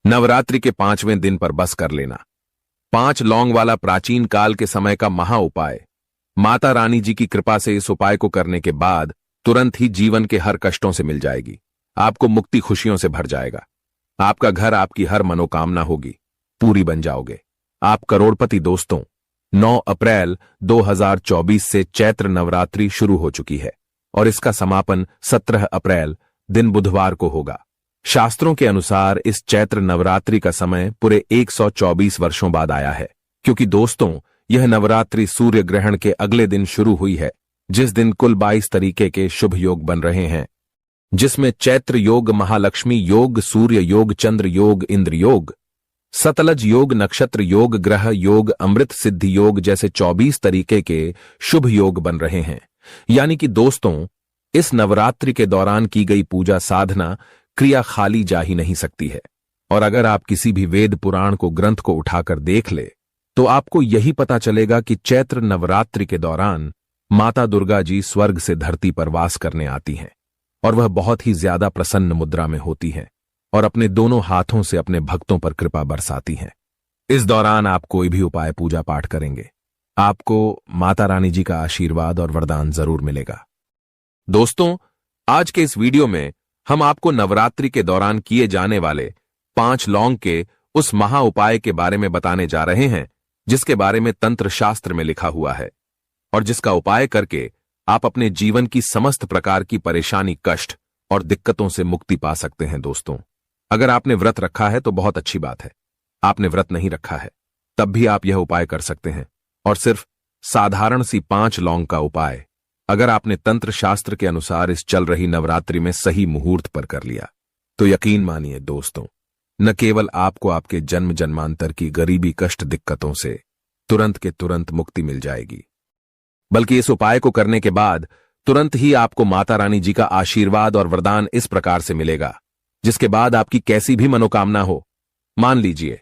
नवरात्रि के 5वें दिन पर बस कर लेना। 5 लौंग वाला प्राचीन काल के समय का महा उपाय। माता रानी जी की कृपा से इस उपाय को करने के बाद तुरंत ही जीवन के हर कष्टों से मिल जाएगी। आपको मुक्ति खुशियों से भर जाएगा। आपका घर, आपकी हर मनोकामना होगी पूरी बन जाओगे। आप करोड़पति। दोस्तों, 9 अप्रैल 2024 से चैत्र नवरात्रि शुरू हो चुकी है और इसका समापन 17 अप्रैल दिन बुधवार को होगा। शास्त्रों के अनुसार इस चैत्र नवरात्रि का समय पूरे 124 वर्षों बाद आया है, क्योंकि दोस्तों यह नवरात्रि सूर्य ग्रहण के अगले दिन शुरू हुई है, जिस दिन कुल 22 तरीके के शुभ योग बन रहे हैं, जिसमें चैत्र योग, महालक्ष्मी योग, सूर्य योग, चंद्र योग, इंद्र योग, सतलज योग, नक्षत्र योग, ग्रह योग, अमृत सिद्धि योग जैसे 24 तरीके के शुभ योग बन रहे हैं। यानी कि दोस्तों, इस नवरात्रि के दौरान की गई पूजा साधना क्रिया खाली जा ही नहीं सकती है। और अगर आप किसी भी वेद पुराण को, ग्रंथ को उठाकर देख ले तो आपको यही पता चलेगा कि चैत्र नवरात्रि के दौरान माता दुर्गा जी स्वर्ग से धरती पर वास करने आती हैं और वह बहुत ही ज्यादा प्रसन्न मुद्रा में होती हैं और अपने दोनों हाथों से अपने भक्तों पर कृपा बरसाती हैं। इस दौरान आप कोई भी उपाय, पूजा पाठ करेंगे, आपको माता रानी जी का आशीर्वाद और वरदान जरूर मिलेगा। दोस्तों, आज के इस वीडियो में हम आपको नवरात्रि के दौरान किए जाने वाले 5 लौंग के उस महा उपाय के बारे में बताने जा रहे हैं, जिसके बारे में तंत्र शास्त्र में लिखा हुआ है और जिसका उपाय करके आप अपने जीवन की समस्त प्रकार की परेशानी, कष्ट और दिक्कतों से मुक्ति पा सकते हैं। दोस्तों, अगर आपने व्रत रखा है तो बहुत अच्छी बात है। आपने व्रत नहीं रखा है तब भी आप यह उपाय कर सकते हैं, और सिर्फ साधारण सी 5 लौंग का उपाय अगर आपने तंत्र शास्त्र के अनुसार इस चल रही नवरात्रि में सही मुहूर्त पर कर लिया तो यकीन मानिए दोस्तों, न केवल आपको आपके जन्म जन्मांतर की गरीबी, कष्ट, दिक्कतों से तुरंत के तुरंत मुक्ति मिल जाएगी, बल्कि इस उपाय को करने के बाद तुरंत ही आपको माता रानी जी का आशीर्वाद और वरदान इस प्रकार से मिलेगा, जिसके बाद आपकी कैसी भी मनोकामना हो। मान लीजिए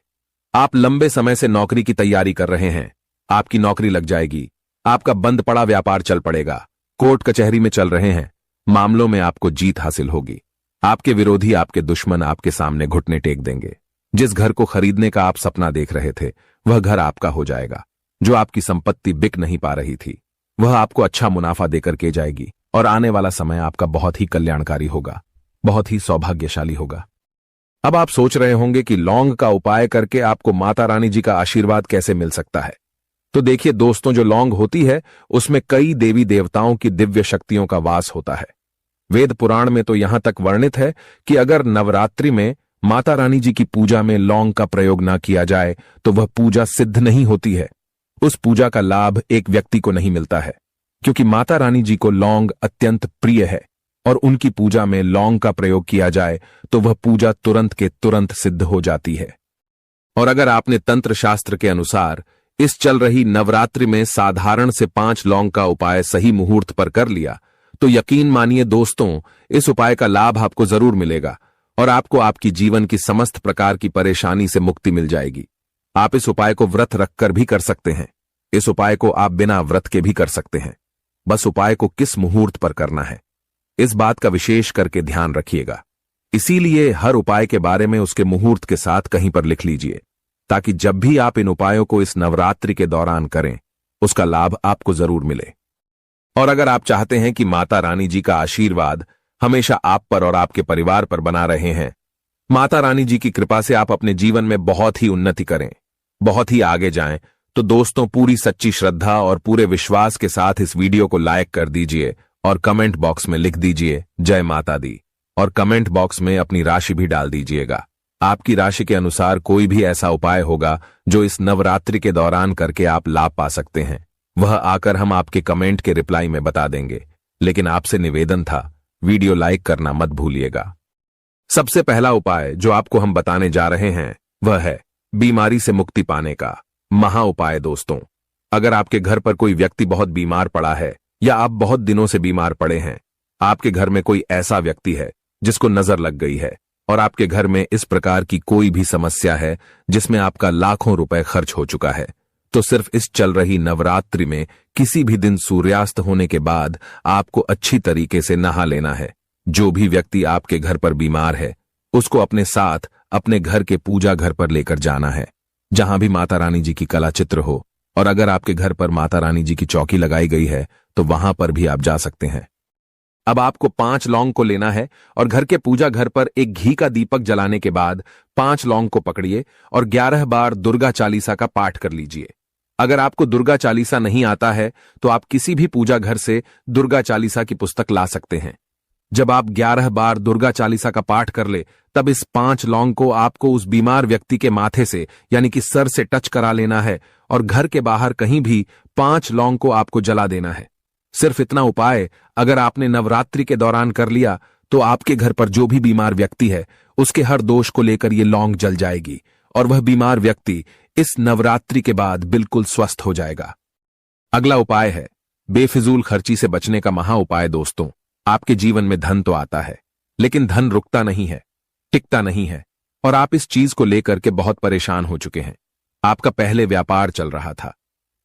आप लंबे समय से नौकरी की तैयारी कर रहे हैं, आपकी नौकरी लग जाएगी। आपका बंद पड़ा व्यापार चल पड़ेगा। कोर्ट कचहरी में चल रहे हैं, मामलों में आपको जीत हासिल होगी। आपके विरोधी, आपके दुश्मन आपके सामने घुटने टेक देंगे। जिस घर को खरीदने का आप सपना देख रहे थे वह घर आपका हो जाएगा। जो आपकी संपत्ति बिक नहीं पा रही थी वह आपको अच्छा मुनाफा देकर के जाएगी और आने वाला समय आपका बहुत ही कल्याणकारी होगा, बहुत ही सौभाग्यशाली होगा। अब आप सोच रहे होंगे कि लौंग का उपाय करके आपको माता रानी जी का आशीर्वाद कैसे मिल सकता है। तो देखिए दोस्तों, जो लौंग होती है उसमें कई देवी देवताओं की दिव्य शक्तियों का वास होता है। वेद पुराण में तो यहां तक वर्णित है कि अगर नवरात्रि में माता रानी जी की पूजा में लौंग का प्रयोग ना किया जाए तो वह पूजा सिद्ध नहीं होती है। उस पूजा का लाभ एक व्यक्ति को नहीं मिलता है, क्योंकि माता रानी जी को लौंग अत्यंत प्रिय है और उनकी पूजा में लौंग का प्रयोग किया जाए तो वह पूजा तुरंत के तुरंत सिद्ध हो जाती है। और अगर आपने तंत्र शास्त्र के अनुसार इस चल रही नवरात्रि में साधारण से 5 लौंग का उपाय सही मुहूर्त पर कर लिया तो यकीन मानिए दोस्तों, इस उपाय का लाभ आपको जरूर मिलेगा और आपको आपकी जीवन की समस्त प्रकार की परेशानी से मुक्ति मिल जाएगी। आप इस उपाय को व्रत रखकर भी कर सकते हैं। इस उपाय को आप बिना व्रत के भी कर सकते हैं। बस उपाय को किस मुहूर्त पर करना है, इस बात का विशेष करके ध्यान रखिएगा। इसीलिए हर उपाय के बारे में उसके मुहूर्त के साथ कहीं पर लिख लीजिए, ताकि जब भी आप इन उपायों को इस नवरात्रि के दौरान करें उसका लाभ आपको जरूर मिले। और अगर आप चाहते हैं कि माता रानी जी का आशीर्वाद हमेशा आप पर और आपके परिवार पर बना रहे हैं, माता रानी जी की कृपा से आप अपने जीवन में बहुत ही उन्नति करें, बहुत ही आगे जाएं, तो दोस्तों पूरी सच्ची श्रद्धा और पूरे विश्वास के साथ इस वीडियो को लाइक कर दीजिए और कमेंट बॉक्स में लिख दीजिए जय माता दी, और कमेंट बॉक्स में अपनी राशि भी डाल दीजिएगा। आपकी राशि के अनुसार कोई भी ऐसा उपाय होगा जो इस नवरात्रि के दौरान करके आप लाभ पा सकते हैं, वह आकर हम आपके कमेंट के रिप्लाई में बता देंगे। लेकिन आपसे निवेदन था, वीडियो लाइक करना मत भूलिएगा। सबसे पहला उपाय जो आपको हम बताने जा रहे हैं वह है बीमारी से मुक्ति पाने का महा उपाय। दोस्तों, अगर आपके घर पर कोई व्यक्ति बहुत बीमार पड़ा है या आप बहुत दिनों से बीमार पड़े हैं, आपके घर में कोई ऐसा व्यक्ति है जिसको नजर लग गई है और आपके घर में इस प्रकार की कोई भी समस्या है जिसमें आपका लाखों रुपए खर्च हो चुका है, तो सिर्फ इस चल रही नवरात्रि में किसी भी दिन सूर्यास्त होने के बाद आपको अच्छी तरीके से नहा लेना है। जो भी व्यक्ति आपके घर पर बीमार है उसको अपने साथ अपने घर के पूजा घर पर लेकर जाना है, जहां भी माता रानी जी की कला चित्र हो। और अगर आपके घर पर माता रानी जी की चौकी लगाई गई है तो वहां पर भी आप जा सकते हैं। अब आपको 5 लौंग को लेना है और घर के पूजा घर पर एक घी का दीपक जलाने के बाद 5 लौंग को पकड़िए और 11 बार दुर्गा चालीसा का पाठ कर लीजिए। अगर आपको दुर्गा चालीसा नहीं आता है तो आप किसी भी पूजा घर से दुर्गा चालीसा की पुस्तक ला सकते हैं। जब आप 11 बार दुर्गा चालीसा का पाठ कर ले, तब इस 5 लौंग को आपको उस बीमार व्यक्ति के माथे से यानी कि सर से टच करा लेना है और घर के बाहर कहीं भी 5 लौंग को आपको जला देना है। सिर्फ इतना उपाय अगर आपने नवरात्रि के दौरान कर लिया तो आपके घर पर जो भी बीमार व्यक्ति है उसके हर दोष को लेकर ये लौंग जल जाएगी और वह बीमार व्यक्ति इस नवरात्रि के बाद बिल्कुल स्वस्थ हो जाएगा। अगला उपाय है बेफिजूल खर्ची से बचने का महा उपाय। दोस्तों, आपके जीवन में धन तो आता है, लेकिन धन रुकता नहीं है, टिकता नहीं है और आप इस चीज को लेकर के बहुत परेशान हो चुके हैं। आपका पहले व्यापार चल रहा था,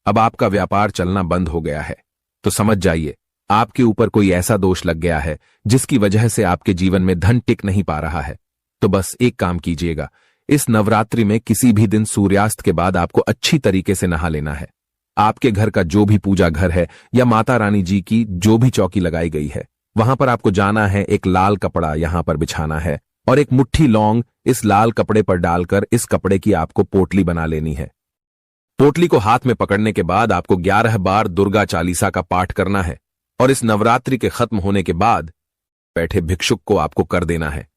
अब आपका व्यापार चलना बंद हो गया है, तो समझ जाइए आपके ऊपर कोई ऐसा दोष लग गया है जिसकी वजह से आपके जीवन में धन टिक नहीं पा रहा है। तो बस एक काम कीजिएगा, इस नवरात्रि में किसी भी दिन सूर्यास्त के बाद आपको अच्छी तरीके से नहा लेना है। आपके घर का जो भी पूजा घर है या माता रानी जी की जो भी चौकी लगाई गई है, वहां पर आपको जाना है, एक लाल कपड़ा यहां पर बिछाना है और एक मुट्ठी लौंग इस लाल कपड़े पर डालकर इस कपड़े की आपको पोटली बना लेनी है। पोटली को हाथ में पकड़ने के बाद आपको 11 बार दुर्गा चालीसा का पाठ करना है और इस नवरात्रि के खत्म होने के बाद बैठे भिक्षुक को आपको कर देना है।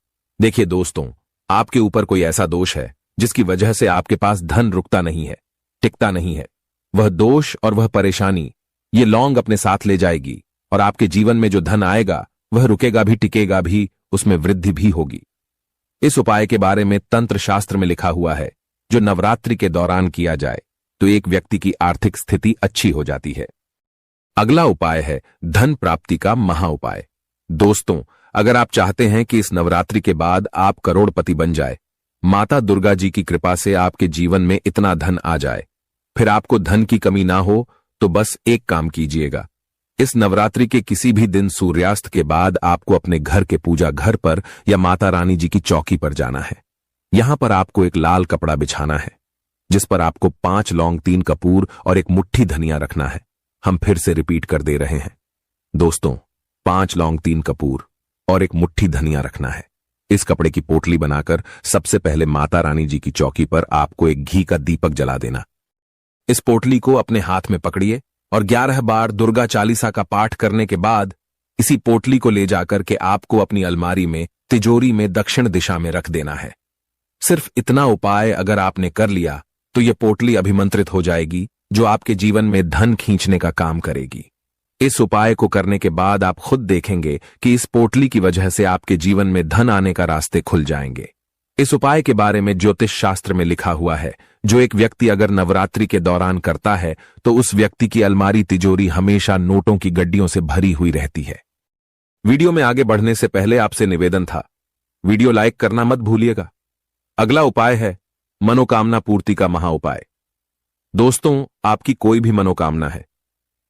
देखिए दोस्तों, आपके ऊपर कोई ऐसा दोष है जिसकी वजह से आपके पास धन रुकता नहीं है, टिकता नहीं है। वह दोष और वह परेशानी ये लौंग अपने साथ ले जाएगी और आपके जीवन में जो धन आएगा वह रुकेगा भी, टिकेगा भी, उसमें वृद्धि भी होगी। इस उपाय के बारे में तंत्र शास्त्र में लिखा हुआ है, जो नवरात्रि के दौरान किया जाए तो एक व्यक्ति की आर्थिक स्थिति अच्छी हो जाती है। अगला उपाय है धन प्राप्ति का महा उपाय। दोस्तों, अगर आप चाहते हैं कि इस नवरात्रि के बाद आप करोड़पति बन जाए, माता दुर्गा जी की कृपा से आपके जीवन में इतना धन आ जाए, फिर आपको धन की कमी ना हो, तो बस एक काम कीजिएगा। इस नवरात्रि के किसी भी दिन सूर्यास्त के बाद आपको अपने घर के पूजा घर पर या माता रानी जी की चौकी पर जाना है। यहां पर आपको एक लाल कपड़ा बिछाना है जिस पर आपको 5 लौंग, 3 कपूर और एक मुट्ठी धनिया रखना है। हम फिर से रिपीट कर दे रहे हैं दोस्तों, 5 लौंग, 3 कपूर और एक मुट्ठी धनिया रखना है। इस कपड़े की पोटली बनाकर सबसे पहले माता रानी जी की चौकी पर आपको एक घी का दीपक जला देना। इस पोटली को अपने हाथ में पकड़िए और 11 बार दुर्गा चालीसा का पाठ करने के बाद इसी पोटली को ले जाकर के आपको अपनी अलमारी में, तिजोरी में दक्षिण दिशा में रख देना है। सिर्फ इतना उपाय अगर आपने कर लिया तो यह पोटली अभिमंत्रित हो जाएगी, जो आपके जीवन में धन खींचने का काम करेगी। इस उपाय को करने के बाद आप खुद देखेंगे कि इस पोटली की वजह से आपके जीवन में धन आने का रास्ते खुल जाएंगे। इस उपाय के बारे में ज्योतिष शास्त्र में लिखा हुआ है, जो एक व्यक्ति अगर नवरात्रि के दौरान करता है तो उस व्यक्ति की अलमारी, तिजोरी हमेशा नोटों की गड्डियों से भरी हुई रहती है। वीडियो में आगे बढ़ने से पहले आपसे निवेदन था, वीडियो लाइक करना मत भूलिएगा। अगला उपाय है मनोकामना पूर्ति का महा उपाय। दोस्तों, आपकी कोई भी मनोकामना है,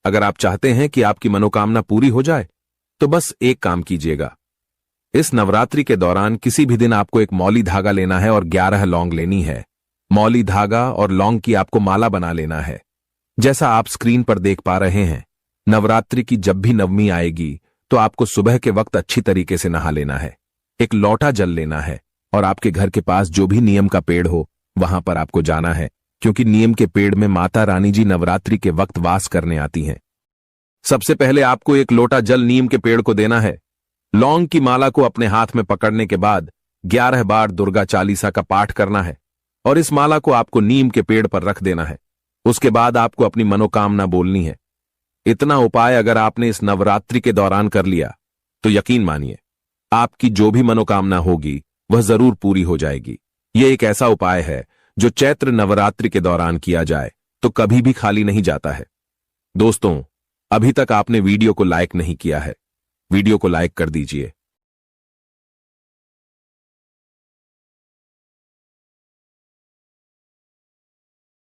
अगर आप चाहते हैं कि आपकी मनोकामना पूरी हो जाए तो बस एक काम कीजिएगा। इस नवरात्रि के दौरान किसी भी दिन आपको एक मौली धागा लेना है और 11 लौंग लेनी है। मौली धागा और लौंग की आपको माला बना लेना है। जैसा आप स्क्रीन पर देख पा रहे हैं, नवरात्रि की जब भी नवमी आएगी तो आपको सुबह के वक्त अच्छी तरीके से नहा लेना है। एक लोटा जल लेना है और आपके घर के पास जो भी नीम का पेड़ हो वहां पर आपको जाना है, क्योंकि नीम के पेड़ में माता रानी जी नवरात्रि के वक्त वास करने आती हैं। सबसे पहले आपको एक लोटा जल नीम के पेड़ को देना है। लौंग की माला को अपने हाथ में पकड़ने के बाद 11 बार दुर्गा चालीसा का पाठ करना है और इस माला को आपको नीम के पेड़ पर रख देना है। उसके बाद आपको अपनी मनोकामना बोलनी है। इतना उपाय अगर आपने इस नवरात्रि के दौरान कर लिया तो यकीन मानिए आपकी जो भी मनोकामना होगी वह जरूर पूरी हो जाएगी। यह एक ऐसा उपाय है जो चैत्र नवरात्रि के दौरान किया जाए तो कभी भी खाली नहीं जाता है। दोस्तों, अभी तक आपने वीडियो को लाइक नहीं किया है, वीडियो को लाइक कर दीजिए